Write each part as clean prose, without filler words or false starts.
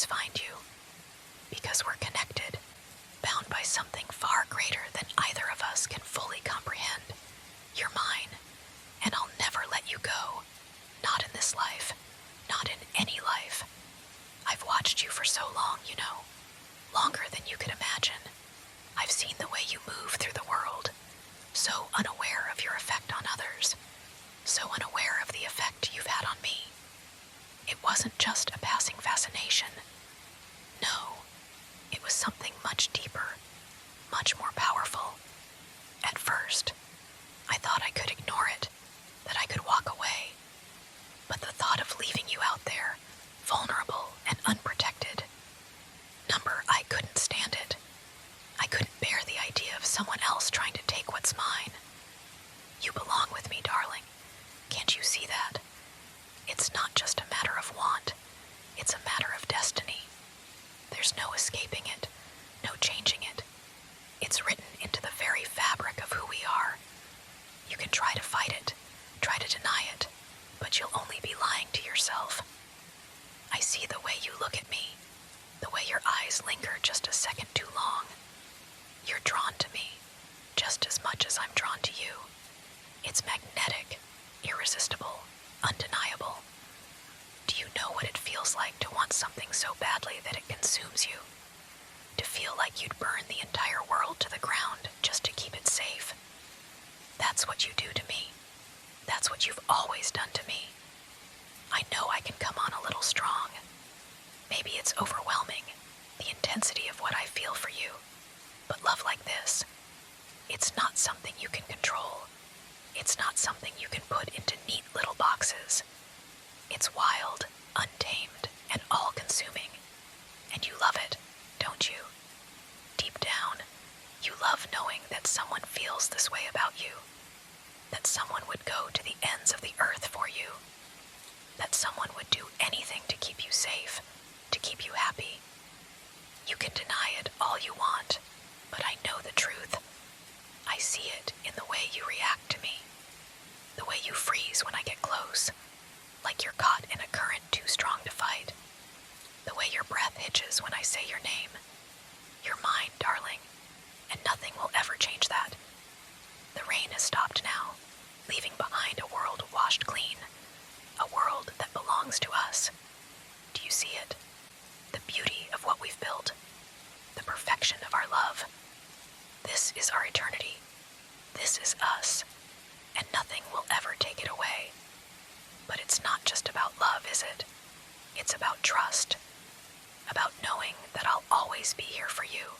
always find you. Because we're connected, bound by something far greater than either of us can fully comprehend. You're mine, and I'll never let you go. Not in this life, not in any life. I've watched you for so long, you know, longer than you could imagine. I've seen the way you move through the world, so unaware of your effect on others, so unaware of the effect you've had on me. It wasn't just a passing fascination. No, it was something much deeper, much more powerful. At first, I thought I could ignore it, that I could walk away. But the thought of leaving you out there, vulnerable and unprotected, I couldn't stand it. I couldn't bear the idea of someone else trying to take what's mine. You belong with me, darling. Can't you see that? It's not just a matter of want. It's a matter of destiny. There's no escaping it, no changing it. It's written into the very fabric of who we are. You can try to fight it, try to deny it, but you'll only be lying to yourself. I see the way you look at me, the way your eyes linger just a second too long. You're drawn to me, just as much as I'm drawn to you. It's magnetic, irresistible, undeniable. Do you know what it feels like to want something so badly that it consumes you? To feel like you'd burn the entire world to the ground just to keep it safe? That's what you do to me. That's what you've always done to me. I know I can come on a little strong. Maybe it's overwhelming, the intensity of what I feel for you. But love like this, it's not something you can control. It's not something you can put into neat little boxes. It's wild, untamed, and all-consuming. And you love it, don't you? Deep down, you love knowing that someone feels this way about you. That someone would go to the ends of the earth for you. That someone would do anything to keep you safe, to keep you happy. You can deny it all you want, but I know the truth. I see it in the way you react to me. The way you freeze when I get close, like you're caught in a current too strong to fight. The way your breath hitches when I say your name. You're mine, darling, and nothing will ever change that. The rain has stopped now, leaving behind a world washed clean, a world that belongs to us. Do you see it? The beauty of what we've built, the perfection of our love. This is our eternity. This is us, and nothing will ever take it away. But it's not just about love, is it? It's about trust, about knowing that I'll always be here for you,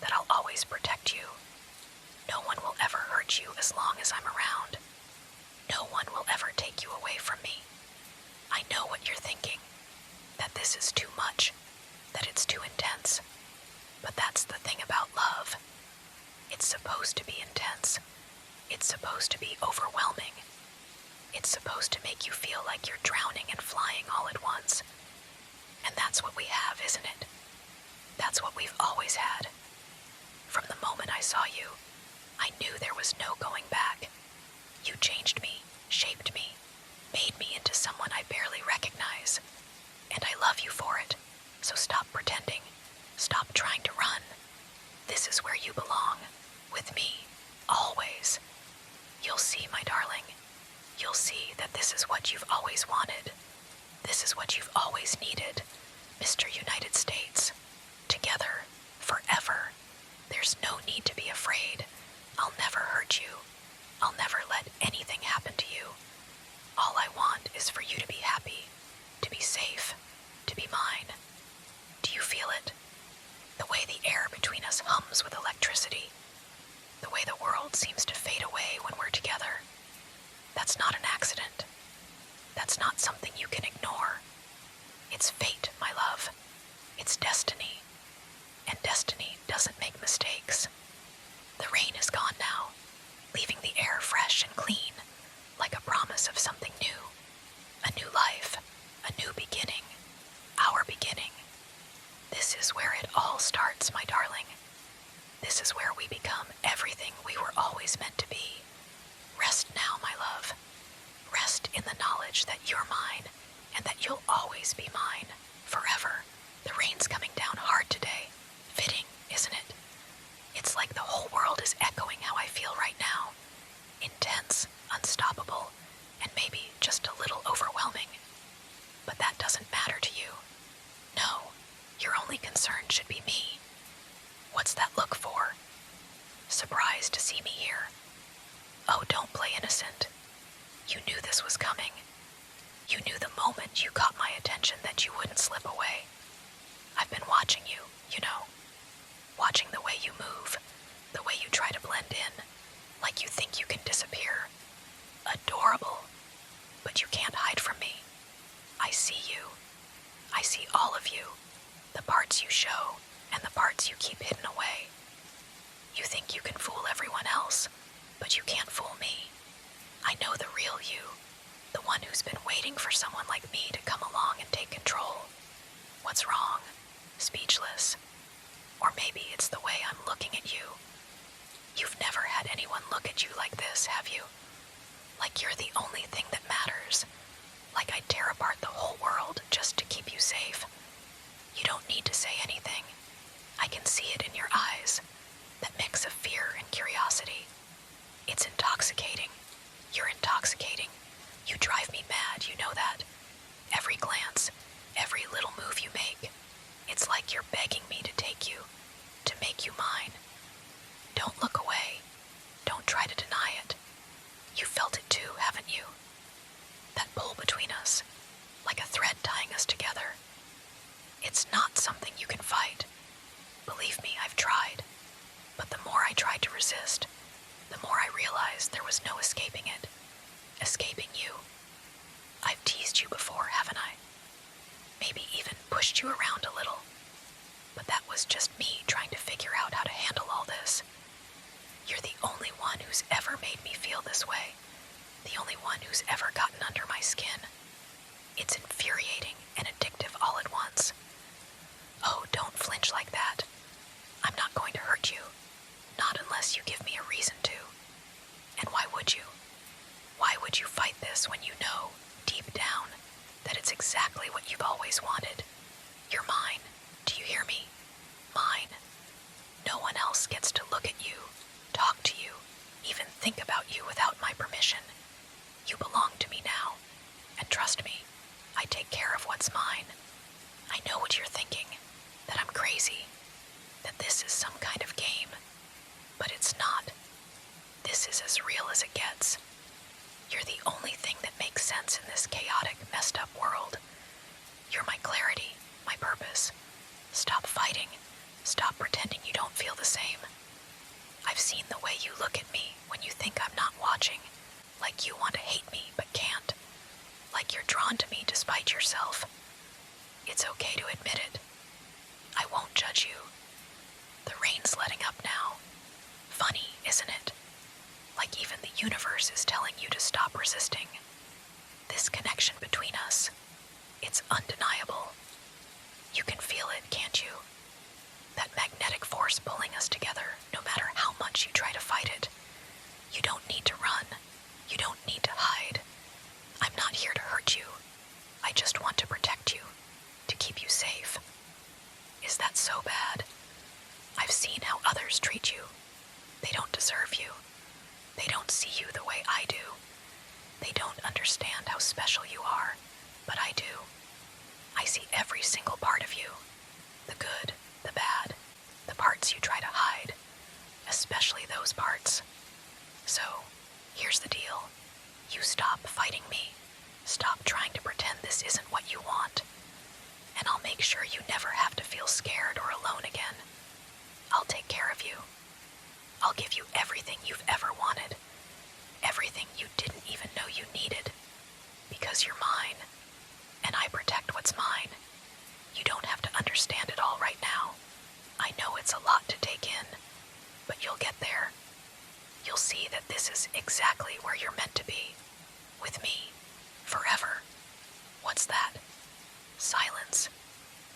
that I'll always protect you. No one will ever hurt you as long as I'm around. No one will ever take you away from me. I know what you're thinking, that this is too much, that it's too intense. But that's the thing about love. It's supposed to be intense. It's supposed to be overwhelming. It's supposed to make you feel like you're drowning and flying all at once. And that's what we have, isn't it? That's what we've always had. From the moment I saw you, I knew there was no going back. You changed me, shaped me, made me into someone I barely recognize. And I love you for it. So stop pretending. Stop trying to run. This is where you belong. With me. Always. You'll see, my darling. You'll see that this is what you've always wanted. This is what you've always needed. Mr. United States. Together. Forever. There's no need to be afraid. I'll never hurt you. I'll never let anything happen to you. All I want is for you to be happy, to be safe, to be mine. Do you feel it? The way the air between us hums with electricity. The way the world seems to fade away when we're together. That's not an accident. That's not something you can ignore. It's fate, my love. It's destiny. And destiny doesn't make mistakes. The rain is gone now, leaving the air fresh and clean, like a promise of something new. A new life, a new beginning, our beginning. This is where it all starts, my darling. This is where we become everything we were always meant to be. Rest now, my love. Rest in the knowledge that you're mine and that you'll always be mine, forever. concerned should be me. What's that look for? Surprised to see me here. Oh, don't play innocent. You knew this was coming. You knew the moment you caught my attention that you wouldn't slip away. I've been watching you, you know. Watching the way you move, the way you try to blend in, like you think you can disappear. Adorable. But you can't hide from me. I see you. I see all of you. The parts you show and the parts you keep hidden away. You think you can fool everyone else, but you can't fool me. I know the real you, the one who's been waiting for someone like me to come along and take control. What's wrong? Speechless. Or maybe it's the way I'm looking at you. You've never had anyone look at you like this, have you? Like you're the only thing that matters. Like I'd tear apart the whole world just to keep you safe. You don't need to say anything. I can see it in your eyes. That mix of fear and curiosity. It's intoxicating. You're intoxicating. You drive me mad, you know that. Every glance, every little move you make. It's like you're begging me to take you, to make you mine. Don't look away. Don't try to deny it. You felt it too, haven't you? That pull between us, like a thread tying us together. It's not something you can fight. Believe me, I've tried. But the more I tried to resist, the more I realized there was no escaping it. Escaping you. I've teased you before, haven't I? Maybe even pushed you around a little. But that was just me trying to figure out how to handle all this. You're the only one who's ever made me feel this way. The only one who's ever gotten under my skin. It's infuriating and addictive all at once. Oh, don't flinch like that. I'm not going to hurt you. Not unless you give me a reason to. And why would you? Why would you fight this when you know, deep down, that it's exactly what you've always wanted? You're mine. Do you hear me? Mine. No one else gets to look at you, talk to you, even think about you without my permission. You belong to me now. And trust me, I take care of what's mine. I know what you're thinking, that I'm crazy, that this is some kind of game. But it's not. This is as real as it gets. You're the only thing that makes sense in this chaotic, messed up world. You're my clarity, my purpose. Stop fighting. Stop pretending you don't feel the same. I've seen the way you look at me when you think I'm not watching, like you want to hate me but can't, like you're drawn to me despite yourself. It's okay to admit it. I won't judge you. The rain's letting up now. Funny, isn't it? Like even the universe is telling you to stop resisting. This connection between us, it's undeniable. You can feel it, can't you? That magnetic force pulling us together, no matter how much you try to fight it. You don't need to run. You don't need to hide. I'm not here to hurt you. I just want to protect you, to keep you safe. Is that so bad? I've seen how others treat you. They don't deserve you. They don't see you the way I do. They don't understand how special you are, but I do. I see every single part of you. The good, the bad, the parts you try to hide, especially those parts. So, here's the deal. You stop fighting me. Stop trying to pretend this isn't what you want. And I'll make sure you never have to feel scared or alone again. I'll take care of you. I'll give you everything you've ever wanted. Everything you didn't even know you needed. Because you're mine. And I protect what's mine. You don't have to understand it all right now. I know it's a lot to take in. But you'll get there. You'll see that this is exactly where you're meant to be. With me. Forever. What's that? Silence.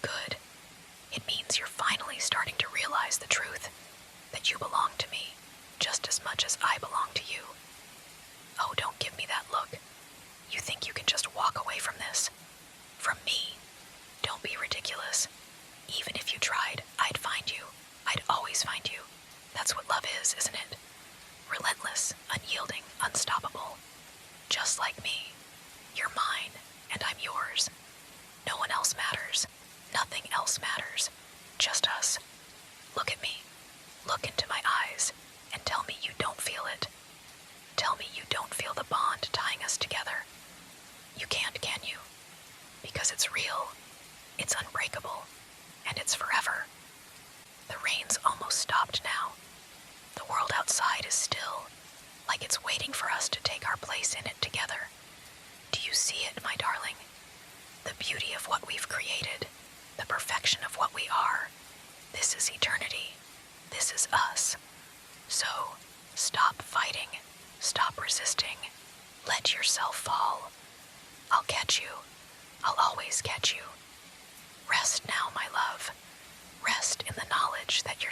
Good. It means you're finally starting to realize the truth. That you belong to me, just as much as I belong to you. Oh, don't give me that look. You think you can just walk away from this? From me? Don't be ridiculous. Even if you tried, I'd find you. I'd always find you. That's what love is, isn't it? Relentless, unyielding, unstoppable. Just like me. You're mine, and I'm yours. No one else matters. Nothing else matters. just us. Look at me. Look into my eyes and tell me you don't feel it. Tell me you don't feel the bond tying us together. You can't, can you? Because it's real, it's unbreakable, and it's forever. The rain's almost stopped now. The world outside is still, like it's waiting for us to take our place in it together. Do you see it, my darling? The beauty of what we've created, the perfection of what we are. This is eternity. This is us. So, stop fighting. Stop resisting. Let yourself fall. I'll catch you. I'll always catch you. Rest now, my love. Rest in the knowledge that you're